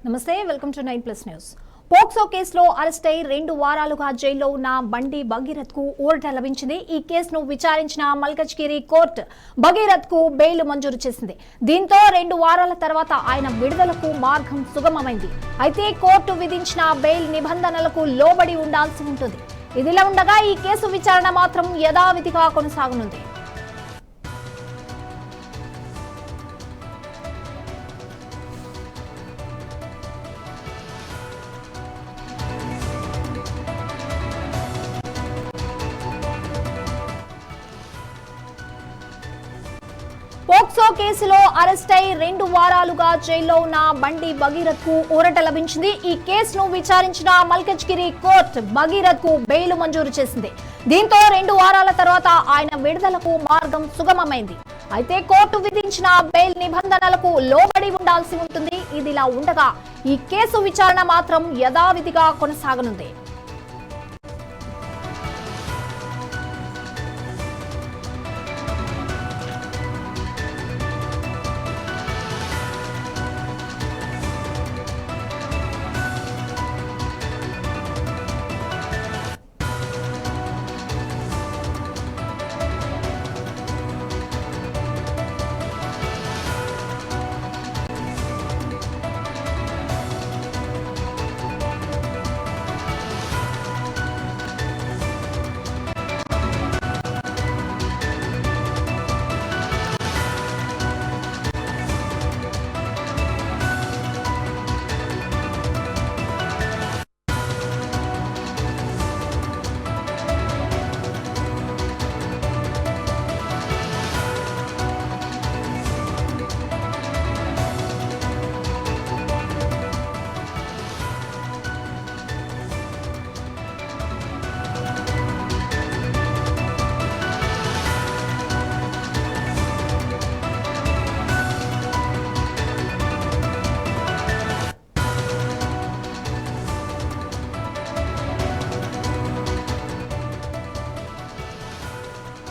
నమస్తే, welcome to 9+ news. POCSO కేసులో arrest అయి 2 వారాలుగా జైల్లో ఉన్న బండి భగీరథ్ కు ఊరట లభించింది. ఈ కేసును విచారించిన మల్కజ్గిరి కోర్టు భగీరథ్ కు బెయిల్ మంజూరు చేసింది. దీంతో 2 వారాల తర్వాత ఆయన విడుదలకు మార్గం సుగమమైంది. అయితే కోర్టు విధించిన బెయిల్ నిబంధనలకు లోబడి ఉండాల్సి ఉంటుంది. ఇదిలా ఉండగా ఈ కేసు విచారణ మాత్రం యథావిధిగా కొనసాగనుంది. పోక్సో కేసులో అరెస్ట్ అయి 2 వారాలుగా జైల్లో ఉన్న బండి భగీరథ్ కు ఊరట లభించింది. ఈ కేసును విచారించిన మల్కజ్గిరి కోర్టు భగీరథ్ కు బెయిల్ మంజూరు చేసింది. దీంతో 2 వారాల తర్వాత ఆయన విడుదలకు మార్గం సుగమమైంది. అయితే కోర్టు విధించిన బెయిల్ నిబంధనలకు లోబడి ఉండాల్సి ఉంటుంది. ఇదిలా ఉండగా ఈ కేసు విచారణ మాత్రం యథావిధిగా కొనసాగనుంది.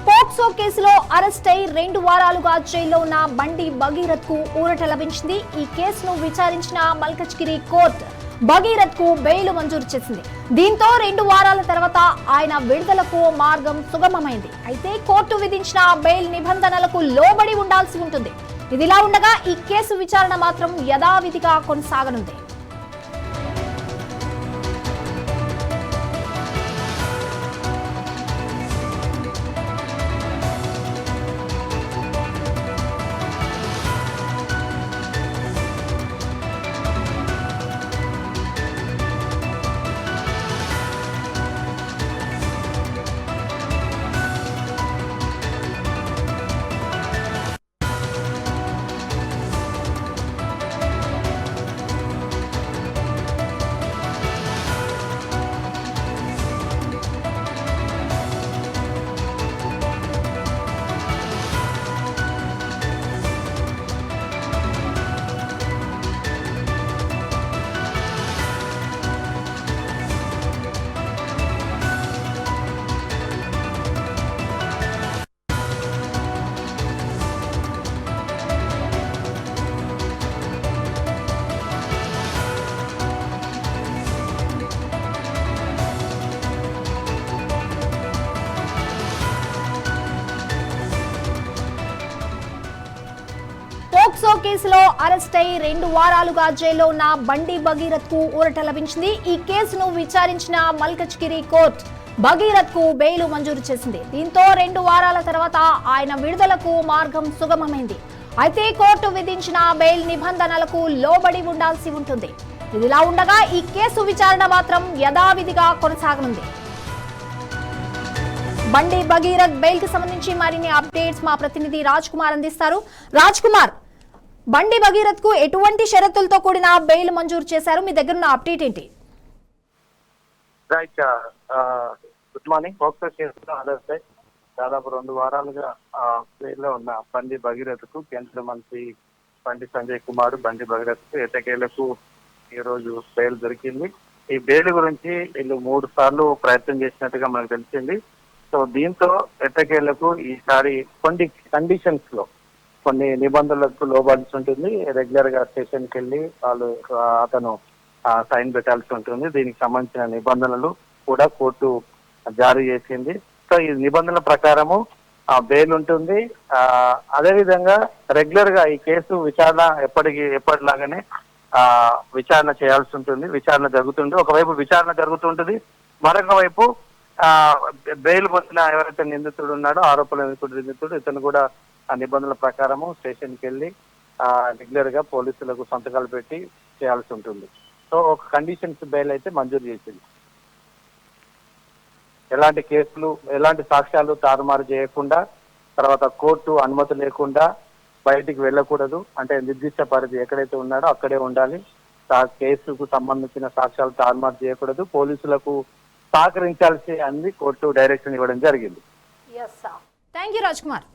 పోక్సో కేసులో అరెస్ట్ అయి 2 వారాలుగా జైల్లో ఉన్న బండి భగీరథ్ కు ఊరట లభించింది. ఈ కేసును విచారించిన మల్కజ్గిరి కోర్టు భగీరథ్ కు బెయిల్ మంజూరు చేసింది. దీంతో 2 వారాల తర్వాత ఆయన విడుదలకు మార్గం సుగమమైంది. అయితే కోర్టు విధించిన బెయిల్ నిబంధనలకు లోబడి ఉండాల్సి ఉంటుంది. ఇదిలా ఉండగా ఈ కేసు విచారణ మాత్రం యథావిధిగా కొనసాగనుంది. పోక్సో కేసులో అరెస్ట్ అయి 2 వారాలుగా జైల్లో ఉన్న బండి భగీరథ్ కు ఊరట లభించింది. ఈ కేసును విచారించిన మల్కజ్గిరి కోర్టు భగీరథ్ కు బెయిల్ మంజూరు చేసింది. దీంతో 2 వారాల తర్వాత ఆయన విడుదలకు మార్గం సుగమమైంది. అయితే కోర్టు విధించిన బెయిల్ నిబంధనలకు లోబడి ఉండాల్సి ఉంటుంది. ఇదిలా ఉండగా ఈ కేసు విచారణ మాత్రం యథావిధిగా కొనసాగనుంది. బండి భగీరథ్ బెయిల్ కి సంబంధించి మరిన్ని అప్డేట్స్ మా ప్రతినిధి రాజ్ కుమార్ అందిస్తారు. రాజ్ కుమార్, బండి భగీరథ్ కు ఎటువంటి షరతులతో కూడిన బెయిల్ మంజూరు చేశారు? మీ దగ్గర ఉన్న అప్డేట్ ఏంటి? Good morning. పోక్సో కేసులో అరెస్ట్ అయి దాదాపు 2 వారాలుగా జైల్లో ఉన్న బండి భగీరథ్ కు కేంద్ర మంత్రి బండి సంజయ్ కుమార్ బండి భగీరథ్ కు ఎట్టకేలకు ఈ రోజు బెయిల్ దొరికింది. ఈ బెయిల్ గురించి వీళ్ళు 3 సార్లు ప్రయత్నం చేసినట్టుగా మనకు తెలిసింది. సో దీంతో ఎట్టకేలకు ఈసారి కొన్ని కండిషన్స్ లో కొన్ని నిబంధనలకు లోబడాల్సి ఉంటుంది. రెగ్యులర్ గా స్టేషన్కి వెళ్ళి అతను సైన్ పెట్టాల్సి ఉంటుంది. దీనికి సంబంధించిన నిబంధనలు కూడా కోర్టు జారీ చేసింది. సో ఈ నిబంధనల ప్రకారము బెయిల్ ఉంటుంది. అదే విధంగా రెగ్యులర్ గా ఈ కేసు విచారణ ఎప్పటిలాగానే విచారణ చేయాల్సి ఉంటుంది. విచారణ జరుగుతుంది. ఒకవైపు విచారణ జరుగుతుంటుంది, మరొక వైపు బెయిల్ పొందిన ఎవరైతే నిందితుడు ఉన్నాడో ఆరోపణ నిందితుడు ఇతను కూడా ఆ నిబంధనల ప్రకారము స్టేషన్కి వెళ్ళి రెగ్యులర్ గా పోలీసులకు సంతకాలు పెట్టి చేయాల్సి ఉంటుంది. సో ఒక కండిషన్స్ బెయిల్ అయితే మంజూరు చేసింది. ఎలాంటి కేసులు, ఎలాంటి సాక్ష్యాలు తారుమారు చేయకుండా, తర్వాత కోర్టు అనుమతి లేకుండా బయటికి వెళ్ళకూడదు. అంటే నిర్దిష్ట పరిధి ఎక్కడైతే ఉన్నాడో అక్కడే ఉండాలి. కేసుకు సంబంధించిన సాక్ష్యాలు తారుమారు చేయకూడదు. పోలీసులకు సహకరించాల్సి అని కోర్టు డైరెక్షన్ ఇవ్వడం జరిగింది. Thank you Raj Kumar.